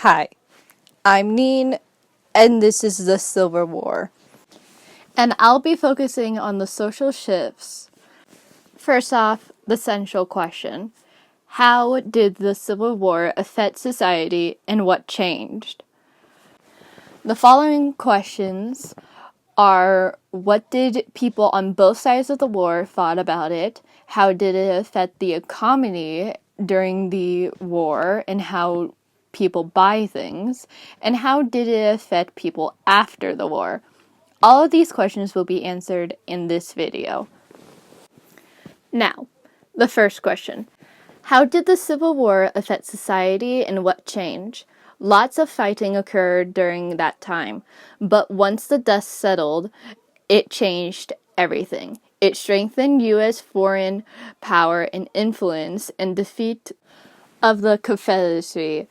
Hi, I'm Neen, and this is the Civil War. And I'll be focusing on the social shifts. First off, the central question. How did the Civil War affect society and what changed? The following questions are: what did people on both sides of the war thought about it? How did it affect the economy during the war and how people buy things? And how did it affect people after the war? All of these questions will be answered in this video. Now, the first question. How did the Civil War affect society and what changed? Lots of fighting occurred during that time, but once the dust settled, it changed everything. It strengthened U.S. foreign power and influence and defeat of the Confederacy,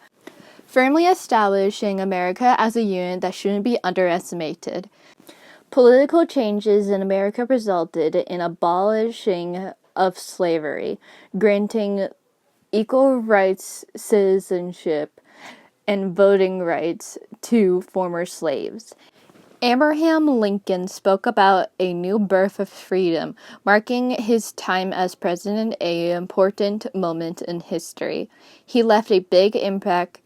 firmly establishing America as a unit that shouldn't be underestimated. Political changes in America resulted in abolishing of slavery, granting equal rights, citizenship, and voting rights to former slaves. Abraham Lincoln spoke about a new birth of freedom, marking his time as president an important moment in history. He left a big impact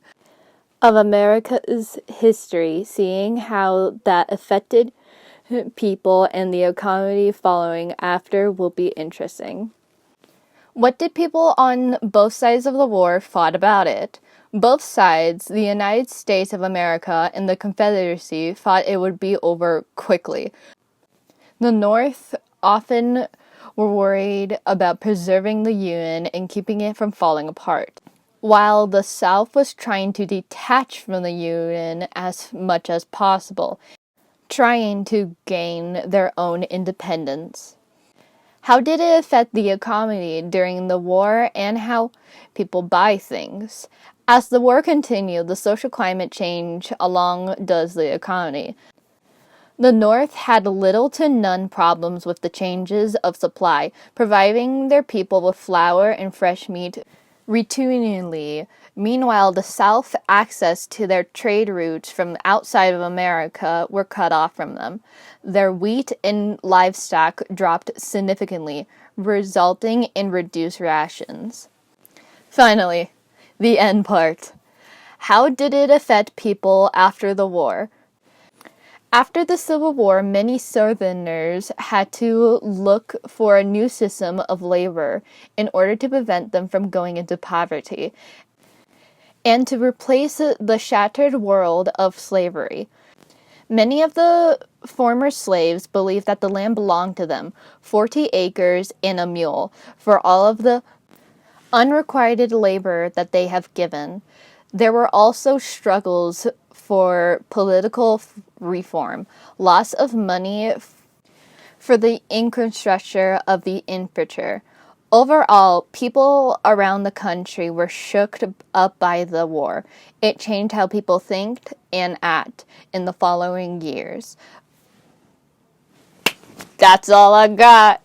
of America's history, seeing how that affected people and the economy following after will be interesting. What did people on both sides of the war thought about it? Both sides, the United States of America and the Confederacy, thought it would be over quickly. The North often were worried about preserving the Union and keeping it from falling apart, while the South was trying to detach from the Union as much as possible, trying to gain their own independence. How did it affect the economy during the war and how people buy things? As the war continued, the social climate changed along does the economy. The North had little to none problems with the changes of supply, providing their people with flour and fresh meat routinely. Meanwhile, the South access to their trade routes from outside of America were cut off from them. Their wheat and livestock dropped significantly, resulting in reduced rations. Finally, the end part. How did it affect people after the war? After the Civil War, many Southerners had to look for a new system of labor in order to prevent them from going into poverty and to replace the shattered world of slavery. Many of the former slaves believed that the land belonged to them, 40 acres and a mule, for all of the unrequited labor that they have given. There were also struggles for political reform, loss of money for the infrastructure of the infrastructure. Overall, people around the country were shook up by the war. It changed how people think and act in the following years. That's all I got.